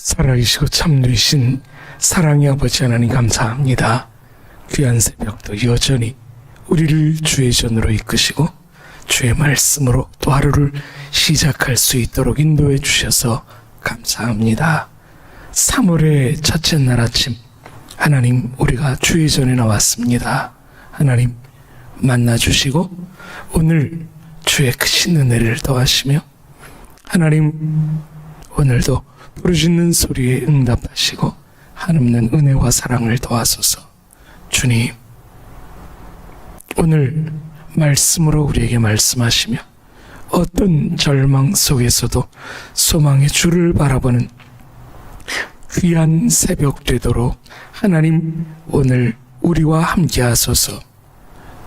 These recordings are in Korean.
살아계시고 참되신 사랑의 아버지 하나님 감사합니다. 귀한 새벽도 여전히 우리를 주의 전으로 이끄시고 주의 말씀으로 또 하루를 시작할 수 있도록 인도해 주셔서 감사합니다. 3월의 첫째 날 아침 하나님 우리가 주의 전에 나왔습니다. 하나님 만나주시고 오늘 주의 크신 은혜를 더하시며 하나님 오늘도 부르짖는 소리에 응답하시고 한없는 은혜와 사랑을 더하소서. 주님 오늘 말씀으로 우리에게 말씀하시며 어떤 절망 속에서도 소망의 주를 바라보는 귀한 새벽 되도록 하나님 오늘 우리와 함께 하소서.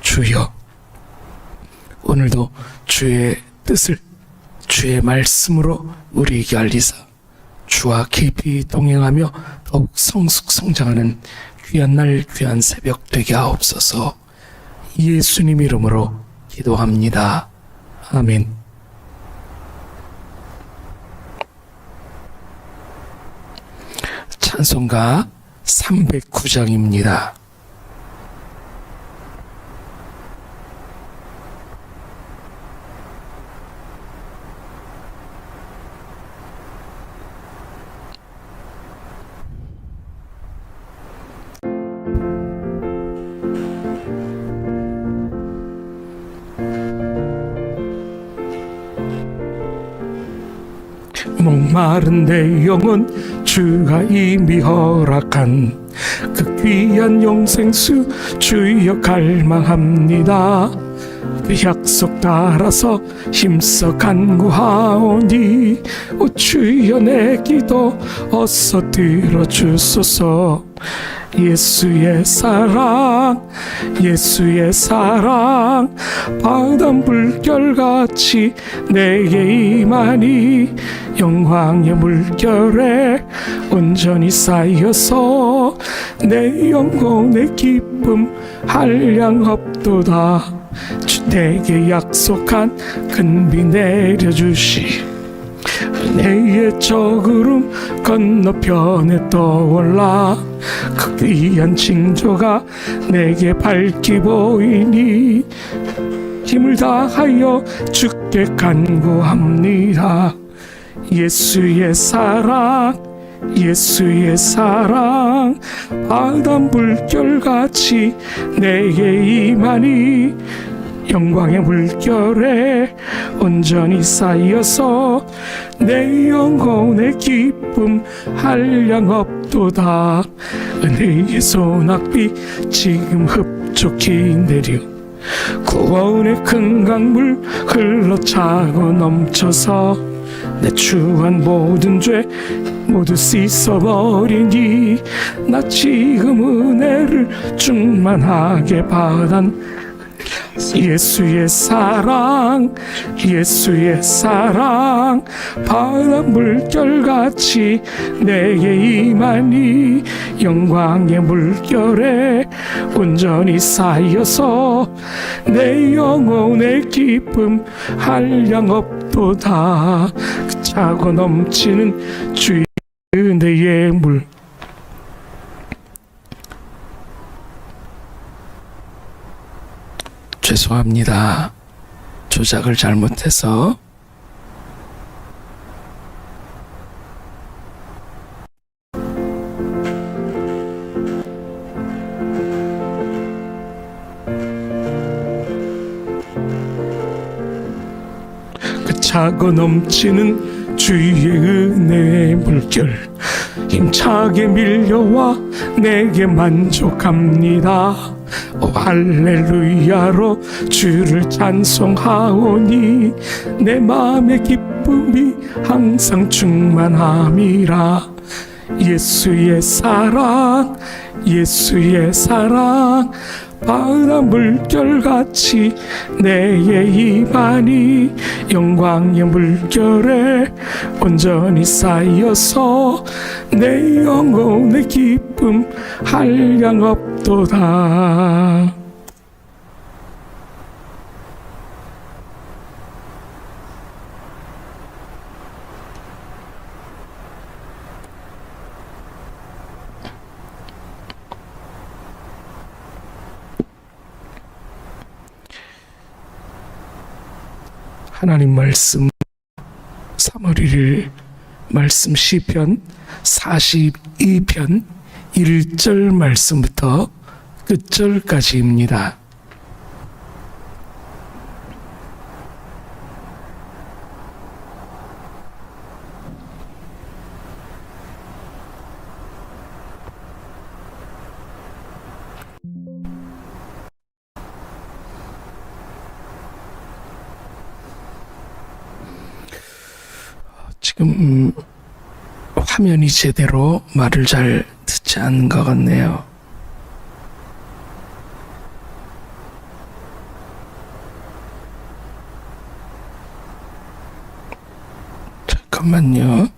주여 오늘도 주의 뜻을 주의 말씀으로 우리에게 알리사 주와 깊이 동행하며 더욱 성숙성장하는 귀한 날 귀한 새벽 되게 하옵소서. 예수님 이름으로 기도합니다. 아멘. 찬송가 309장입니다. 목마른 내 영혼 주가 이미 허락한 그 귀한 영생수 주여 갈망합니다. 그 약속 따라서 힘써 간구하오니 오 주여 내 기도 어서 들어주소서. 예수의 사랑 예수의 사랑 바람 물결같이 내게 임하니 영광의 물결에 온전히 쌓여서 내 영혼의 기쁨 한량없도다. 주 내게 약속한 큰 비 내려주시 은혜의 저구름 건너편에 떠올라 그 귀한 징조가 내게 밝게 보이니 힘을 다하여 주께 간구합니다. 예수의 사랑 예수의 사랑 바람 물결같이 내게 임하니 영광의 물결에 온전히 쌓여서 내 영혼의 기쁨 한량없도다. 은혜의 소낙비 지금 흡족히 내려 구원의 큰 강물 흘러차고 넘쳐서 내 추한 모든 죄 모두 씻어버리니 나 지금 은혜를 충만하게 받은 예수의 사랑 예수의 사랑 바람 물결같이 내게 임하니 영광의 물결에 온전히 쌓여서 내 영혼의 기쁨 한량없도다. 그 차고 넘치는 주의 은혜의 물 죄송합니다. 조작을 잘못해서 그 차고 넘치는 주의 은혜의 물결 힘차게 밀려와 내게 만족합니다. 오 할렐루야로 주를 찬송하오니 내 마음의 기쁨이 항상 충만함이라. 예수의 사랑 예수의 사랑 바람 물결같이 내게 임하니 영광의 물결에 온전히 쌓여서 내 영혼의 기쁨 한량없도다. 하나님 말씀 3월 1일 말씀 시편 42편 1절 말씀부터 끝절까지입니다. 지금 화면이 제대로 말을 잘 듣지 않는 것 같네요. 잠깐만요.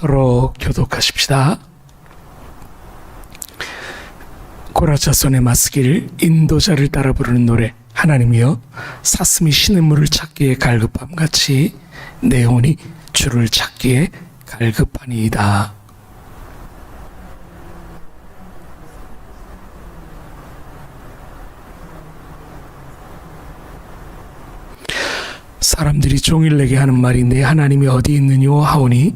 서로 교독하십시다. 고라 자손의 맞서길 인도자를 따라 부르는 노래. 하나님이여 사슴이 시냇물을 찾기에 갈급함같이 내 영혼이 주를 찾기에 갈급하니이다. 사람들이 종일 내게 하는 말이 내 하나님이 어디 있느뇨 하오니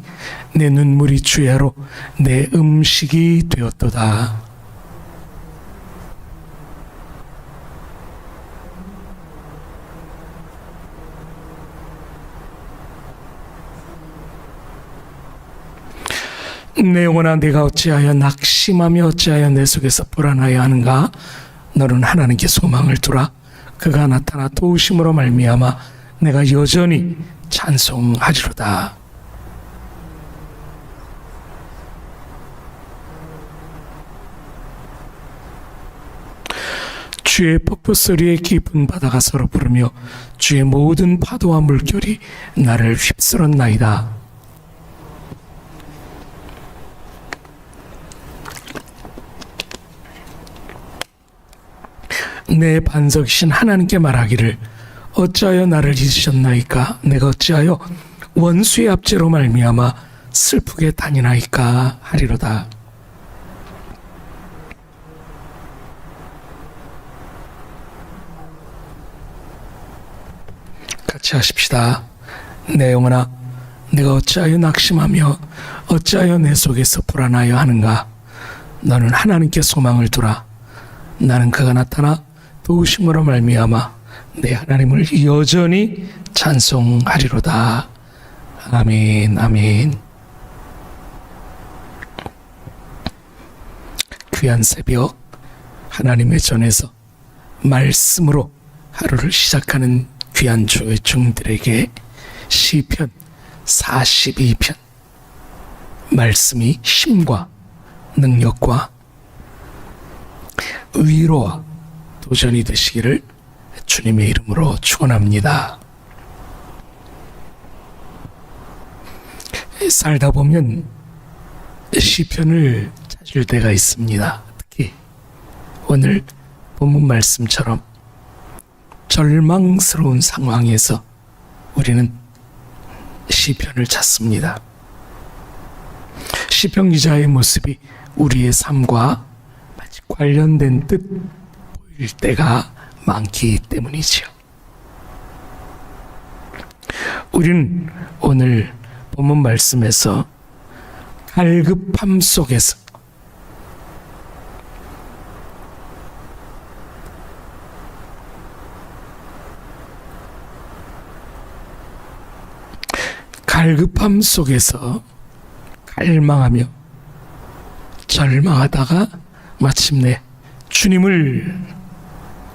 내 눈물이 주야로 내 음식이 되었도다. 내 영혼아 내가 어찌하여 낙심하며 어찌하여 내 속에서 불안하여 하는가. 너는 하나님께 소망을 두라. 그가 나타나 도우심으로 말미암아 내가 여전히 찬송하리로다. 주의 폭포 소리에 깊은 바다가 서로 부르며 주의 모든 파도와 물결이 나를 휩쓸었나이다. 내 반석이신 하나님께 말하기를 어찌하여 나를 잊으셨나이까. 내가 어찌하여 원수의 압제로 말미암아 슬프게 다니나이까 하리로다. 같이 하십시다. 내 영혼아 내가 어찌하여 낙심하며 어찌하여 내 속에서 불안하여 하는가. 너는 하나님께 소망을 두라. 나는 그가 나타나 도우심으로 말미암아 내 하나님을 여전히 찬송하리로다. 아멘. 아멘. 귀한 새벽 하나님의 전에서 말씀으로 하루를 시작하는 귀한 주의 종들에게 시편 42편 말씀이 힘과 능력과 위로와 도전이 되시기를 주님의 이름으로 축원합니다. 살다 보면 시편을 찾을 때가 있습니다. 특히 오늘 본문 말씀처럼 절망스러운 상황에서 우리는 시편을 찾습니다. 시편 기자의 모습이 우리의 삶과 마치 관련된 듯 보일 때가 많기 때문이지요. 우리는 오늘 본문 말씀에서 갈급함 속에서 갈급함 속에서 갈망하며 절망하다가 마침내 주님을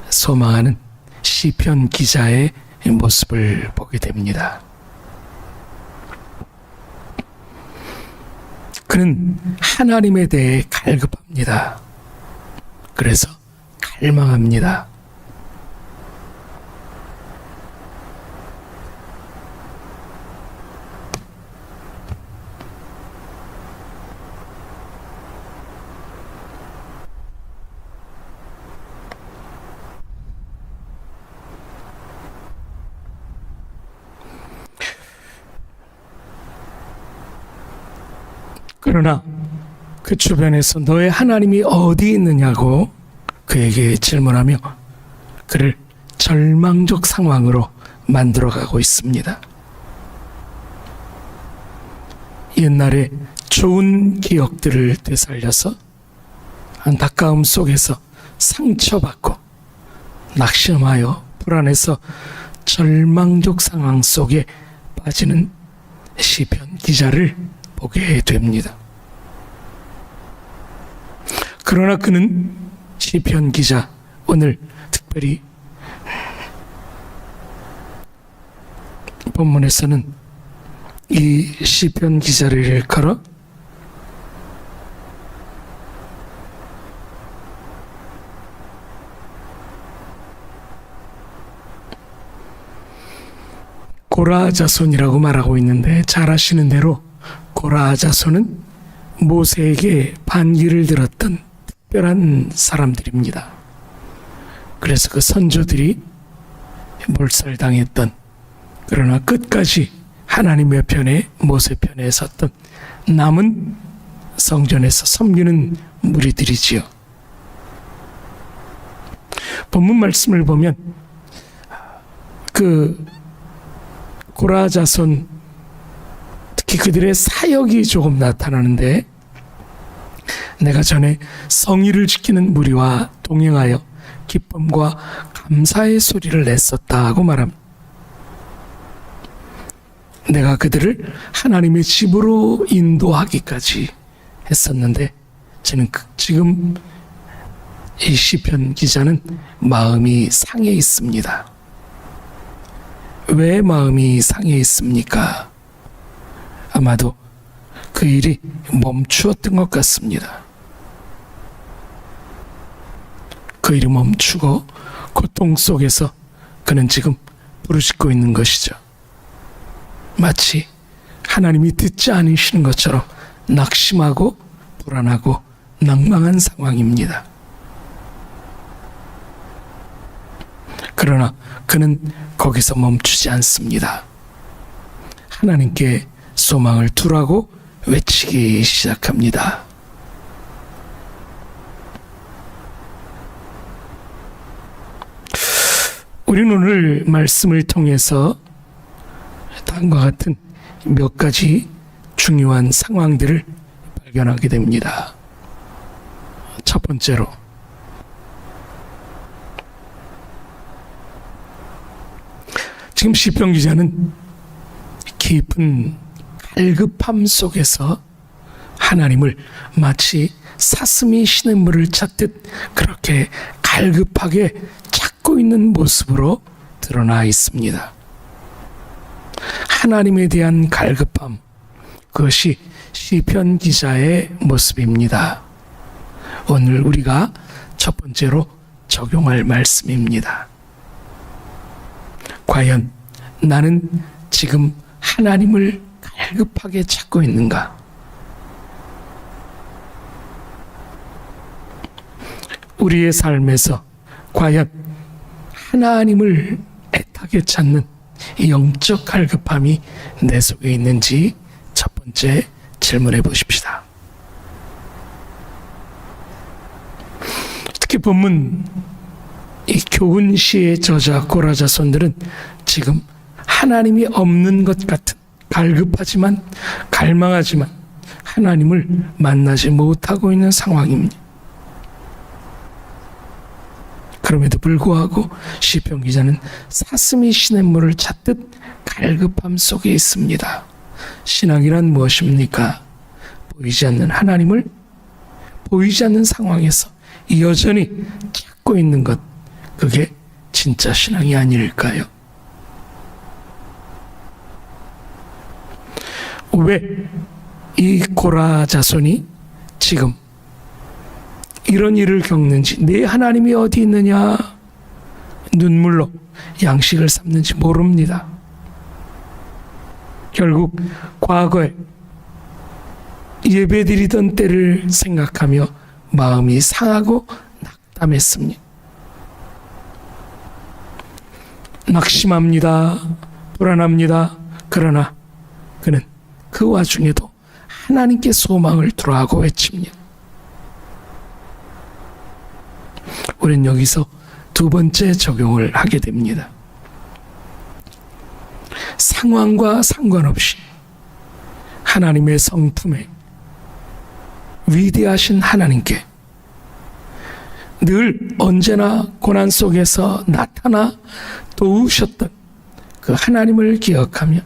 소망하는 시편 기자의 모습을 보게 됩니다. 그는 하나님에 대해 갈급합니다. 그래서 갈망합니다. 그러나 그 주변에서 너의 하나님이 어디 있느냐고 그에게 질문하며 그를 절망적 상황으로 만들어가고 있습니다. 옛날에 좋은 기억들을 되살려서 안타까움 속에서 상처받고 낙심하여 불안해서 절망적 상황 속에 빠지는 시편 기자를 보게 됩니다. 그러나 그는 시편 기자, 오늘 특별히 본문에서는 이 시편 기자를 일컬어 고라 자손이라고 말하고 있는데, 잘 아시는 대로 고라 자손은 모세에게 반기를 들었던 특별한 사람들입니다. 그래서 그 선조들이 몰살당했던, 그러나 끝까지 하나님의 편에, 모세 편에 섰던 남은 성전에서 섬기는 무리들이지요. 본문 말씀을 보면 그 고라 자손, 특히 그들의 사역이 조금 나타나는데, 내가 전에 성의를 지키는 무리와 동행하여 기쁨과 감사의 소리를 냈었다고 말합니다. 내가 그들을 하나님의 집으로 인도하기까지 했었는데, 저는 지금 이 시편 기자는 마음이 상해 있습니다. 왜 마음이 상해 있습니까? 아마도 그 일이 멈추었던 것 같습니다. 그 일이 멈추고 고통 속에서 그는 지금 부르짖고 있는 것이죠. 마치 하나님이 듣지 않으시는 것처럼 낙심하고 불안하고 낭망한 상황입니다. 그러나 그는 거기서 멈추지 않습니다. 하나님께 소망을 두라고 외치기 시작합니다. 우리는 오늘 말씀을 통해서 다음과 같은 몇 가지 중요한 상황들을 발견하게 됩니다. 첫 번째로, 지금 시편 기자는 깊은 갈급함 속에서 하나님을 마치 사슴이 시냇물을 찾듯 그렇게 갈급하게 찾고 있는 모습으로 드러나 있습니다. 하나님에 대한 갈급함, 그것이 시편 기자의 모습입니다. 오늘 우리가 첫 번째로 적용할 말씀입니다. 과연 나는 지금 하나님을 갈급하게 찾고 있는가? 우리의 삶에서 과연 하나님을 애타게 찾는 영적 갈급함이 내 속에 있는지 첫 번째 질문해 보십시다. 특히 본문 이 교훈 시의 저자 고라 자손들은 지금 하나님이 없는 것 같은, 갈급하지만 갈망하지만 하나님을 만나지 못하고 있는 상황입니다. 그럼에도 불구하고 시편 기자는 사슴이 시냇물을 찾듯 갈급함 속에 있습니다. 신앙이란 무엇입니까? 보이지 않는 하나님을 보이지 않는 상황에서 여전히 찾고 있는 것, 그게 진짜 신앙이 아닐까요? 왜 이 고라 자손이 지금 이런 일을 겪는지, 내 하나님이 어디 있느냐 눈물로 양식을 삼는지 모릅니다. 결국 과거에 예배드리던 때를 생각하며 마음이 상하고 낙담했습니다. 낙심합니다. 불안합니다. 그러나 그는 그 와중에도 하나님께 소망을 두라고 외칩니다. 우리는 여기서 두 번째 적용을 하게 됩니다. 상황과 상관없이 하나님의 성품에 위대하신 하나님께 늘 언제나 고난 속에서 나타나 도우셨던 그 하나님을 기억하며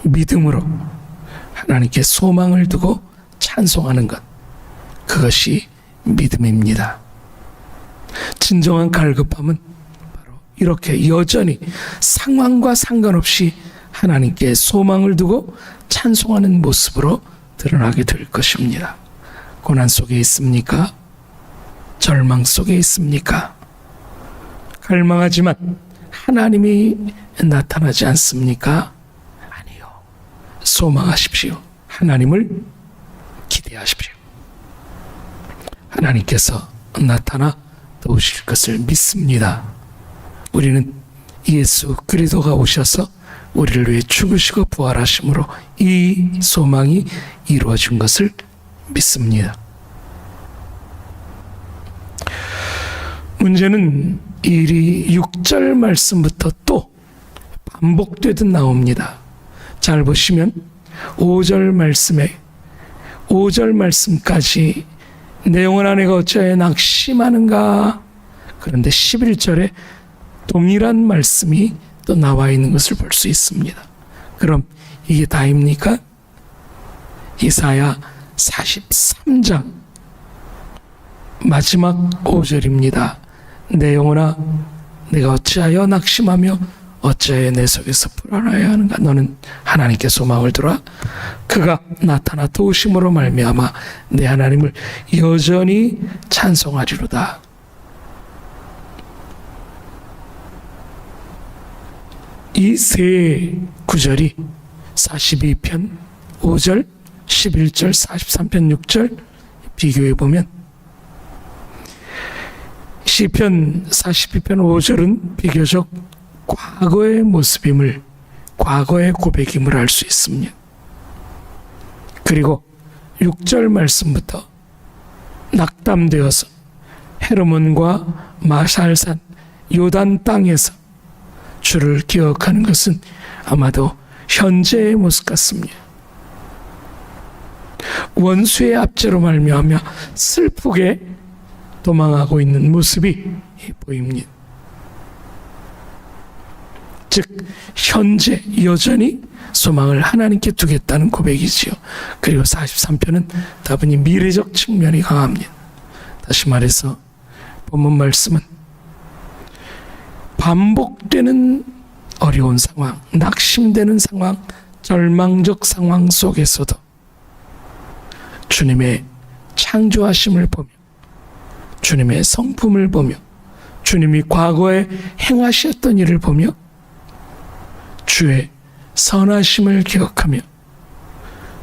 믿음으로 하나님께 소망을 두고 찬송하는 것, 그것이 믿음입니다. 진정한 갈급함은 바로 이렇게 여전히 상황과 상관없이 하나님께 소망을 두고 찬송하는 모습으로 드러나게 될 것입니다. 고난 속에 있습니까? 절망 속에 있습니까? 갈망하지만 하나님이 나타나지 않습니까? 아니요. 소망하십시오. 하나님을 기대하십시오. 하나님께서 나타나 도우실 것을 믿습니다. 우리는 예수 그리스도가 오셔서 우리를 위해 죽으시고 부활하심으로 이 소망이 이루어진 것을 믿습니다. 문제는 일이 6절 말씀부터 또 반복되듯 나옵니다. 잘 보시면 5절 말씀까지 내 영혼아 내가 어찌하여 낙심하는가. 그런데 11절에 동일한 말씀이 또 나와 있는 것을 볼 수 있습니다. 그럼 이게 다입니까? 이사야 43장 마지막 5절입니다. 내 영혼아 내가 어찌하여 낙심하며 어찌하여 내 속에서 불안하여 하는가. 너는 하나님께 소망을 두라. 그가 나타나 도우심으로 말미암아 내 하나님을 여전히 찬송하리로다. 이 세 구절이 42편 5절, 11절, 43편 6절 비교해 보면 시편 42편 5절은 비교적 과거의 모습임을, 과거의 고백임을 알 수 있습니다. 그리고 6절 말씀부터 낙담되어서 헤르몬과 마샬산 요단 땅에서 주를 기억하는 것은 아마도 현재의 모습 같습니다. 원수의 압제로 말미암아 슬프게 도망하고 있는 모습이 보입니다. 즉 현재 여전히 소망을 하나님께 두겠다는 고백이지요. 그리고 43편은 다분히 미래적 측면이 강합니다. 다시 말해서 본문 말씀은 반복되는 어려운 상황, 낙심되는 상황, 절망적 상황 속에서도 주님의 창조하심을 보며 주님의 성품을 보며 주님이 과거에 행하셨던 일을 보며 주의 선하심을 기억하며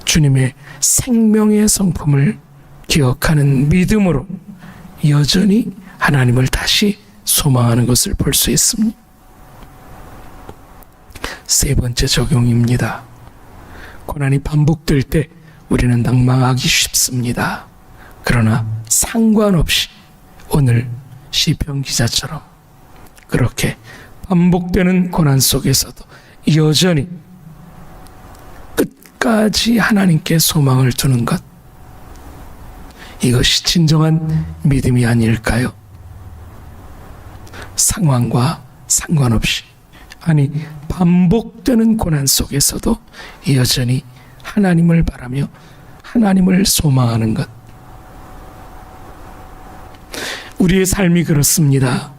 주님의 생명의 성품을 기억하는 믿음으로 여전히 하나님을 다시 소망하는 것을 볼 수 있습니다. 세 번째 적용입니다. 고난이 반복될 때 우리는 낭망하기 쉽습니다. 그러나 상관없이 오늘 시편 기자처럼 그렇게 반복되는 고난 속에서도 여전히 끝까지 하나님께 소망을 두는 것, 이것이 진정한 믿음이 아닐까요? 상황과 상관없이 아니 반복되는 고난 속에서도 여전히 하나님을 바라며 하나님을 소망하는 것. 우리의 삶이 그렇습니다.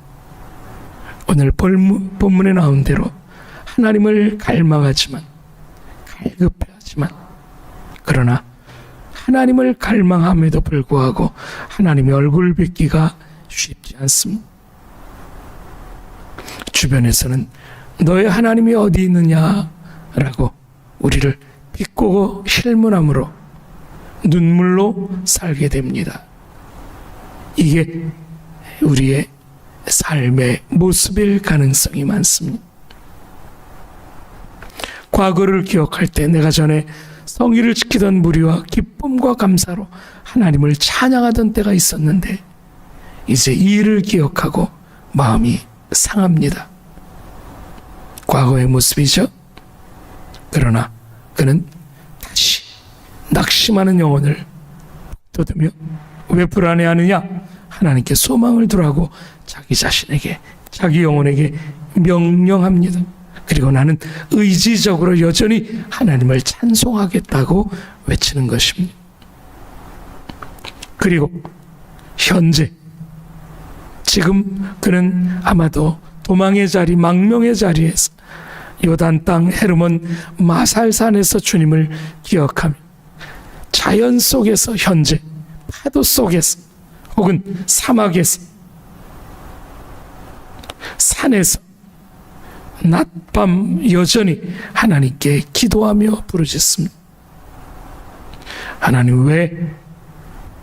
오늘 본문에 나온 대로 하나님을 갈망하지만 갈급해하지만 그러나 하나님을 갈망함에도 불구하고 하나님의 얼굴 뵙기가 쉽지 않습니다. 주변에서는 너의 하나님이 어디 있느냐라고 우리를 비꼬고 실문함으로 눈물로 살게 됩니다. 이게 우리의 삶의 모습일 가능성이 많습니다. 과거를 기억할 때 내가 전에 성의를 지키던 무리와 기쁨과 감사로 하나님을 찬양하던 때가 있었는데 이제 이 일을 기억하고 마음이 상합니다. 과거의 모습이죠. 그러나 그는 다시 낙심하는 영혼을 돋우며 왜 불안해하느냐? 하나님께 소망을 두라고 자기 자신에게, 자기 영혼에게 명령합니다. 그리고 나는 의지적으로 여전히 하나님을 찬송하겠다고 외치는 것입니다. 그리고 현재 지금 그는 아마도 도망의 자리, 망명의 자리에서 요단 땅 헤르몬 마살산에서 주님을 기억하며 자연 속에서 현재 파도 속에서 혹은 사막에서 산에서 낮밤 여전히 하나님께 기도하며 부르짖습니다. 하나님, 왜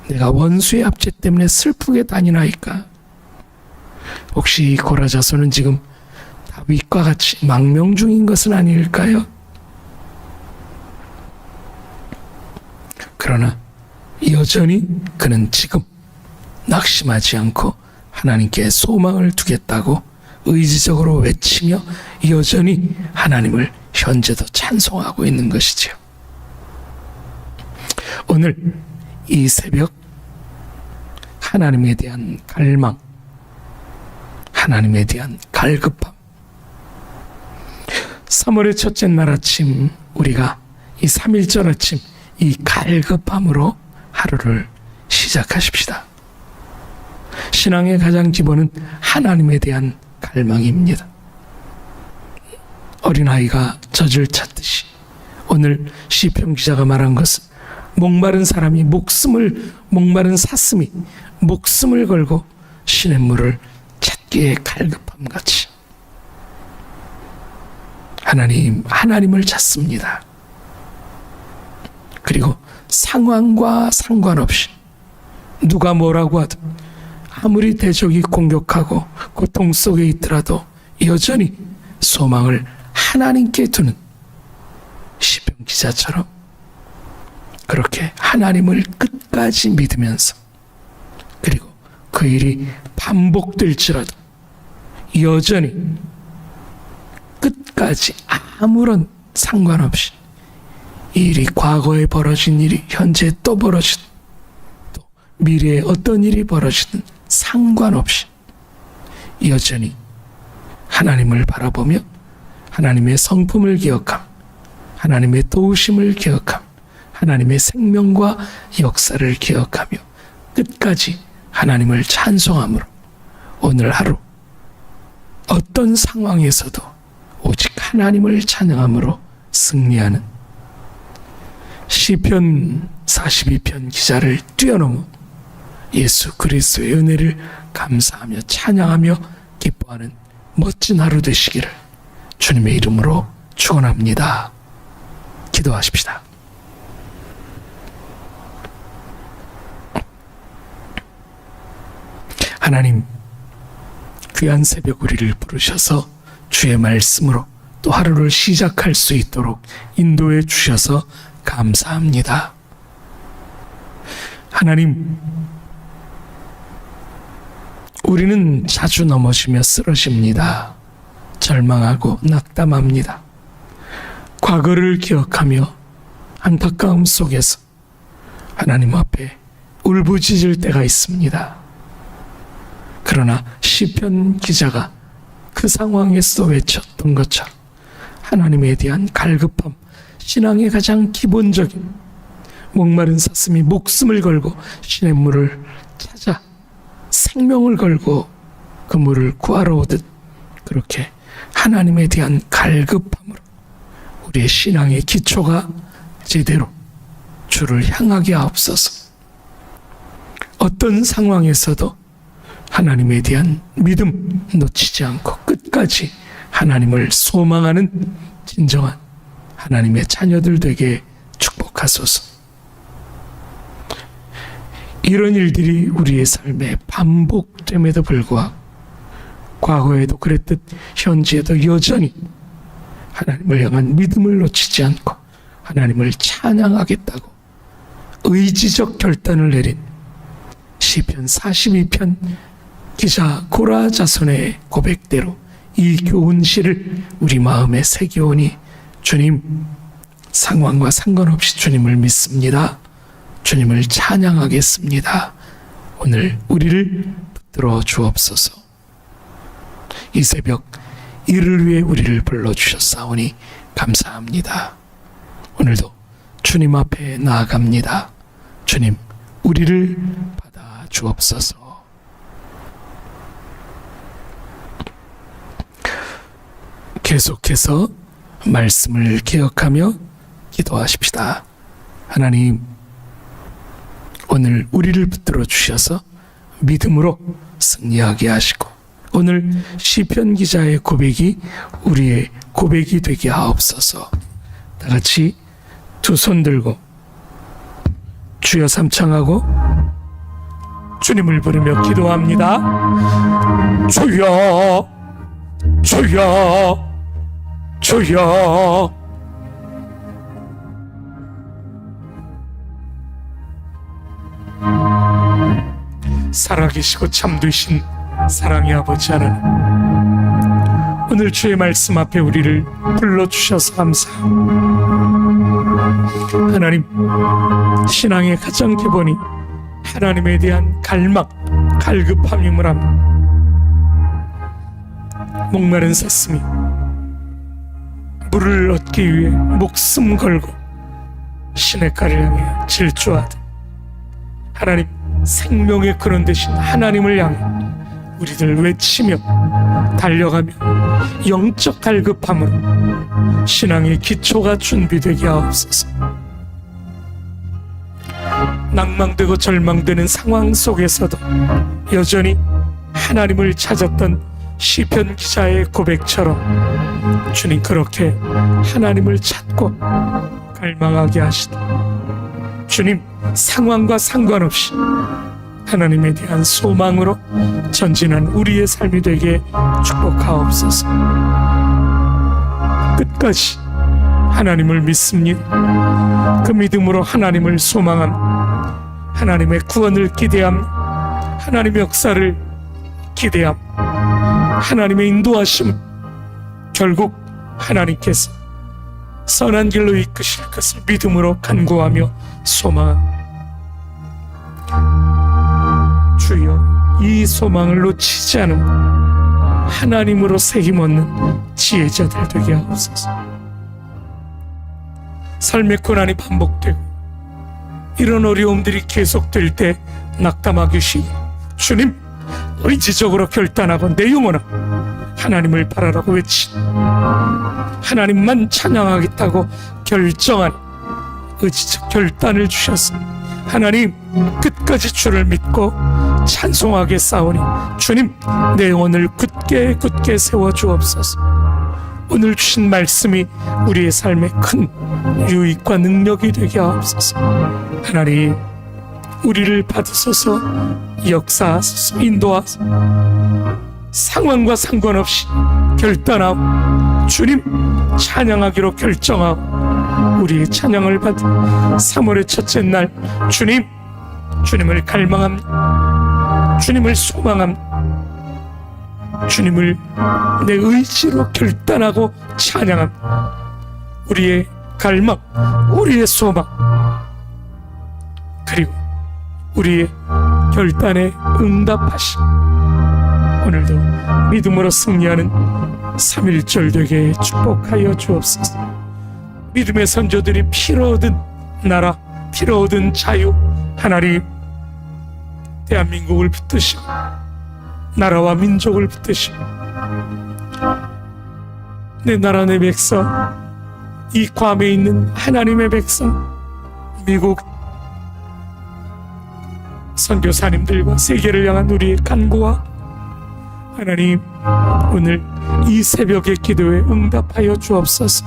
내가 원수의 압제 때문에 슬프게 다니나이까? 혹시 이 고라자손은 지금 다윗과 같이 망명 중인 것은 아닐까요? 그러나 여전히 그는 지금 낙심하지 않고 하나님께 소망을 두겠다고 의지적으로 외치며 여전히 하나님을 현재도 찬송하고 있는 것이지요. 오늘 이 새벽 하나님에 대한 갈망, 하나님에 대한 갈급함, 3월의 첫째 날 아침 우리가 이 3.1절 아침 이 갈급함으로 하루를 시작하십시다. 신앙의 가장 기본은 하나님에 대한 갈망입니다. 어린아이가 젖을 찾듯이 오늘 시편 기자가 말한 것은 목마른 사람이 목마른 사슴이 목숨을 걸고 시냇물을 찾기에 갈급함 같이 하나님을 찾습니다. 그리고 상황과 상관없이 누가 뭐라고 하든 아무리 대적이 공격하고 고통 속에 있더라도 여전히 소망을 하나님께 두는 시편 기자처럼 그렇게 하나님을 끝까지 믿으면서 그리고 그 일이 반복될지라도 여전히 끝까지 아무런 상관없이 이 일이 과거에 벌어진 일이 현재 또 벌어지든 또 미래에 어떤 일이 벌어지든 상관없이 여전히 하나님을 바라보며 하나님의 성품을 기억함, 하나님의 도우심을 기억함, 하나님의 생명과 역사를 기억하며 끝까지 하나님을 찬송함으로 오늘 하루 어떤 상황에서도 오직 하나님을 찬양함으로 승리하는 시편 42편 기자를 뛰어넘어 예수 그리스도의 은혜를 감사하며 찬양하며 기뻐하는 멋진 하루 되시기를 주님의 이름으로 축원합니다. 기도하십시다. 하나님, 귀한 새벽 우리를 부르셔서 주의 말씀으로 또 하루를 시작할 수 있도록 인도해 주셔서 감사합니다. 하나님, 우리는 자주 넘어지며 쓰러집니다. 절망하고 낙담합니다. 과거를 기억하며 안타까움 속에서 하나님 앞에 울부짖을 때가 있습니다. 그러나 시편 기자가 그 상황에서 외쳤던 것처럼 하나님에 대한 갈급함, 신앙의 가장 기본적인, 목마른 사슴이 목숨을 걸고 신의 물을 찾아 생명을 걸고 그 물을 구하러 오듯, 그렇게 하나님에 대한 갈급함으로 우리의 신앙의 기초가 제대로 주를 향하게 하옵소서. 어떤 상황에서도 하나님에 대한 믿음 놓치지 않고 끝까지 하나님을 소망하는 진정한 하나님의 자녀들 되게 축복하소서. 이런 일들이 우리의 삶에 반복됨에도 불구하고 과거에도 그랬듯 현재에도 여전히 하나님을 향한 믿음을 놓치지 않고 하나님을 찬양하겠다고 의지적 결단을 내린 시편 42편 기자 고라 자손의 고백대로 이 교훈시를 우리 마음에 새겨오니 주님, 상황과 상관없이 주님을 믿습니다. 주님을 찬양하겠습니다. 오늘 우리를 붙들어 주옵소서. 이 새벽 이를 위해 우리를 불러주셨사오니 감사합니다. 오늘도 주님 앞에 나아갑니다. 주님, 우리를 받아 주옵소서. 계속해서 말씀을 기억하며 기도하십시다. 하나님, 오늘 우리를 붙들어 주셔서 믿음으로 승리하게 하시고 오늘 시편 기자의 고백이 우리의 고백이 되게 하옵소서. 다 같이 두 손 들고 주여 삼창하고 주님을 부르며 기도합니다. 주여, 주여, 주여. 살아계시고 참되신 사랑의 아버지 하나님, 오늘 주의 말씀 앞에 우리를 불러주셔서 감사합니다. 하나님, 신앙의 가장 기본이 하나님에 대한 갈망, 갈급함임을 합니다. 목마른 사슴이 물을 얻기 위해 목숨 걸고 시냇가를 향해 질주하듯 하나님, 생명의 근원 되신 하나님을 향해 우리들 외치며 달려가며 영적 갈급함으로 신앙의 기초가 준비되게 하옵소서. 낭망되고 절망되는 상황 속에서도 여전히 하나님을 찾았던 시편 기자의 고백처럼 주님, 그렇게 하나님을 찾고 갈망하게 하시다. 주님, 상황과 상관없이 하나님에 대한 소망으로 전진한 우리의 삶이 되게 축복하옵소서. 끝까지 하나님을 믿습니다. 그 믿음으로 하나님을 소망함, 하나님의 구원을 기대함, 하나님의 역사를 기대함, 하나님의 인도하심, 결국 하나님께서 선한 길로 이끄실 것을 믿음으로 간구하며 소망함. 주여, 이 소망을 놓치지 않은 하나님으로 새 힘없는 지혜자들 되게 하옵소서. 삶의 고난이 반복되고 이런 어려움들이 계속될 때 낙담하기 쉬워 주님, 의지적으로 결단하고 내 영혼아 하나님을 바라라고 외친, 하나님만 찬양하겠다고 결정한 의지적 결단을 주셔서 하나님, 끝까지 주를 믿고 찬송하게 싸우니 주님, 내 영혼을 굳게 세워 주옵소서. 오늘 주신 말씀이 우리의 삶에 큰 유익과 능력이 되게 하옵소서. 하나님, 우리를 받으소서, 역사하소서, 인도하소서. 상황과 상관없이 결단하고 주님 찬양하기로 결정하고 우리의 찬양을 받은 3월의 첫째 날 주님, 주님을 갈망합니다. 주님을 소망합니다. 주님을 내 의지로 결단하고 찬양합니다. 우리의 갈망, 우리의 소망, 그리고 우리의 결단에 응답하신 오늘도 믿음으로 승리하는 3.1절 되게 축복하여 주옵소서. 믿음의 선조들이 피로 얻은 나라, 피로 얻은 자유, 하나님 대한민국을 붙드시고 나라와 민족을 붙드시고 내 나라 내 백성, 이 괌에 있는 하나님의 백성, 미국 선교사님들과 세계를 향한 우리의 간구와 하나님 오늘 이 새벽의 기도에 응답하여 주옵소서.